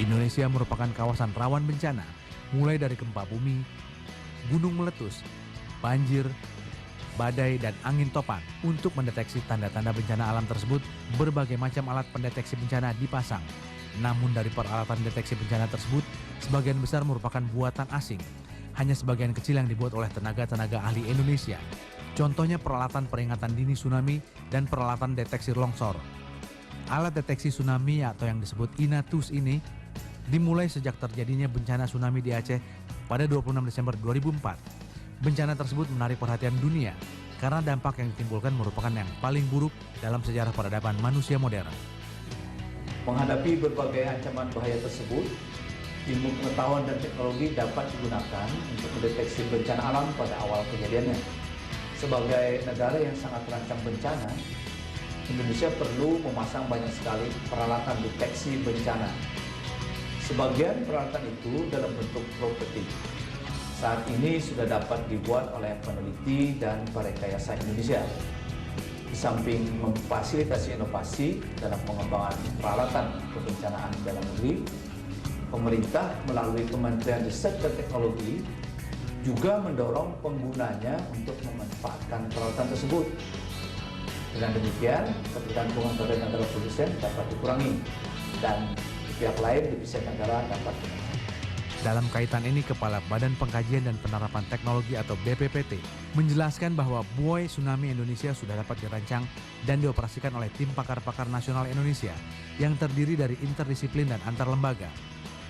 Indonesia merupakan kawasan rawan bencana, mulai dari gempa bumi, gunung meletus, banjir, badai, dan angin topan. Untuk mendeteksi tanda-tanda bencana alam tersebut, berbagai macam alat pendeteksi bencana dipasang. Namun dari peralatan deteksi bencana tersebut, sebagian besar merupakan buatan asing. Hanya sebagian kecil yang dibuat oleh tenaga-tenaga ahli Indonesia. Contohnya peralatan peringatan dini tsunami dan peralatan deteksi longsor. Alat deteksi tsunami atau yang disebut INATUS ini dimulai sejak terjadinya bencana tsunami di Aceh pada 26 Desember 2004. Bencana tersebut menarik perhatian dunia karena dampak yang ditimbulkan merupakan yang paling buruk dalam sejarah peradaban manusia modern. Menghadapi berbagai ancaman bahaya tersebut, ilmu pengetahuan dan teknologi dapat digunakan untuk mendeteksi bencana alam pada awal kejadiannya. Sebagai negara yang sangat terancam bencana, Indonesia perlu memasang banyak sekali peralatan deteksi bencana. Sebagian peralatan itu dalam bentuk prototipe. Saat ini sudah dapat dibuat oleh peneliti dan parekayasa Indonesia. Di samping memfasilitasi inovasi dalam pengembangan peralatan kebencanaan dalam negeri, pemerintah melalui Kementerian Riset dan Teknologi juga mendorong penggunanya untuk memanfaatkan peralatan tersebut. Dengan demikian, ketergantungan pada negara produsen dapat dikurangi dan pihak lain di Asia Tenggara dapat menekan. Dalam kaitan ini, Kepala Badan Pengkajian dan Penerapan Teknologi atau BPPT menjelaskan bahwa buoy tsunami Indonesia sudah dapat dirancang dan dioperasikan oleh tim pakar-pakar nasional Indonesia yang terdiri dari interdisiplin dan antar lembaga.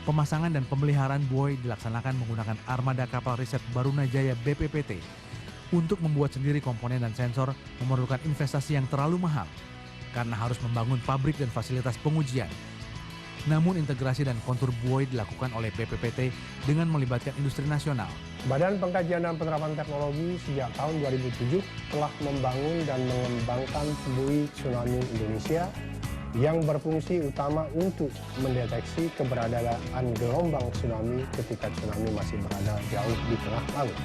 Pemasangan dan pemeliharaan buoy dilaksanakan menggunakan armada kapal riset Barunajaya BPPT. Untuk membuat sendiri komponen dan sensor memerlukan investasi yang terlalu mahal karena harus membangun pabrik dan fasilitas pengujian. Namun integrasi dan kontur buoy dilakukan oleh BPPT dengan melibatkan industri nasional. Badan Pengkajian dan Penerapan Teknologi sejak tahun 2007 telah membangun dan mengembangkan buoy tsunami Indonesia yang berfungsi utama untuk mendeteksi keberadaan gelombang tsunami ketika tsunami masih berada jauh di tengah laut.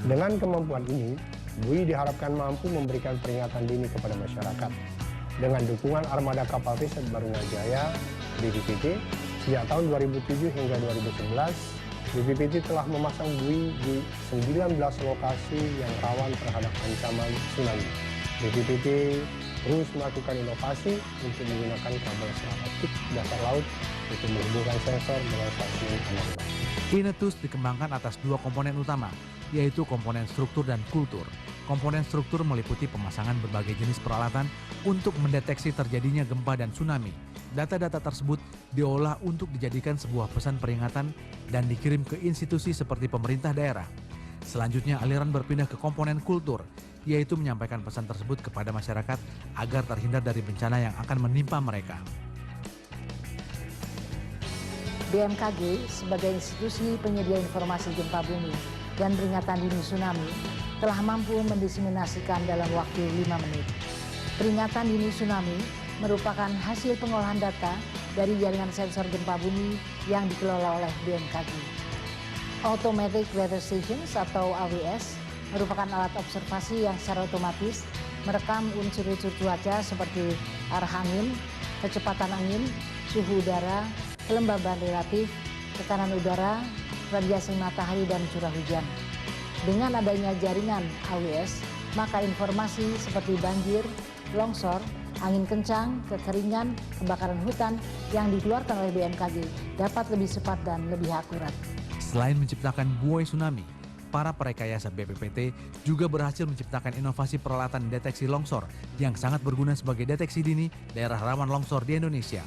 Dengan kemampuan ini, buoy diharapkan mampu memberikan peringatan dini kepada masyarakat. Dengan dukungan armada kapal riset Barunajaya BPPT, sejak tahun 2007 hingga 2011, BPPT telah memasang buoy di 19 lokasi yang rawan terhadap ancaman tsunami. BPPT terus melakukan inovasi untuk menggunakan kabel serat optik dasar laut untuk menghubungkan sensor dengan stasiun anak laut. INATUS dikembangkan atas dua komponen utama, yaitu komponen struktur dan kultur. Komponen struktur meliputi pemasangan berbagai jenis peralatan untuk mendeteksi terjadinya gempa dan tsunami. Data-data tersebut diolah untuk dijadikan sebuah pesan peringatan dan dikirim ke institusi seperti pemerintah daerah. Selanjutnya aliran berpindah ke komponen kultur, yaitu menyampaikan pesan tersebut kepada masyarakat agar terhindar dari bencana yang akan menimpa mereka. BMKG sebagai institusi penyedia informasi gempa bumi dan peringatan dini tsunami telah mampu mendiseminasikan dalam waktu 5 menit. Peringatan dini tsunami merupakan hasil pengolahan data dari jaringan sensor gempa bumi yang dikelola oleh BMKG. Automatic Weather Stations atau AWS merupakan alat observasi yang secara otomatis merekam unsur-unsur cuaca seperti arah angin, kecepatan angin, suhu udara, kelembaban relatif, tekanan udara, radiasi matahari, dan curah hujan. Dengan adanya jaringan AWS, maka informasi seperti banjir, longsor, angin kencang, kekeringan, kebakaran hutan yang dikeluarkan oleh BMKG dapat lebih cepat dan lebih akurat. Selain menciptakan buoy tsunami, para perekayasa BPPT juga berhasil menciptakan inovasi peralatan deteksi longsor yang sangat berguna sebagai deteksi dini daerah rawan longsor di Indonesia.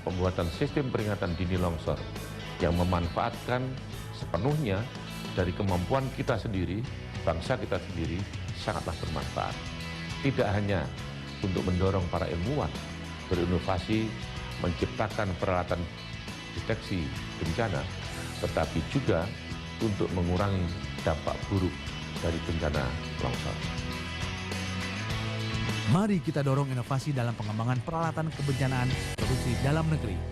Pembuatan sistem peringatan dini longsor yang memanfaatkan sepenuhnya dari kemampuan kita sendiri, bangsa kita sendiri, sangatlah bermanfaat. Tidak hanya untuk mendorong para ilmuwan berinovasi menciptakan peralatan deteksi bencana, tetapi juga untuk mengurangi dampak buruk dari bencana longsor. Mari kita dorong inovasi dalam pengembangan peralatan kebencanaan produksi dalam negeri.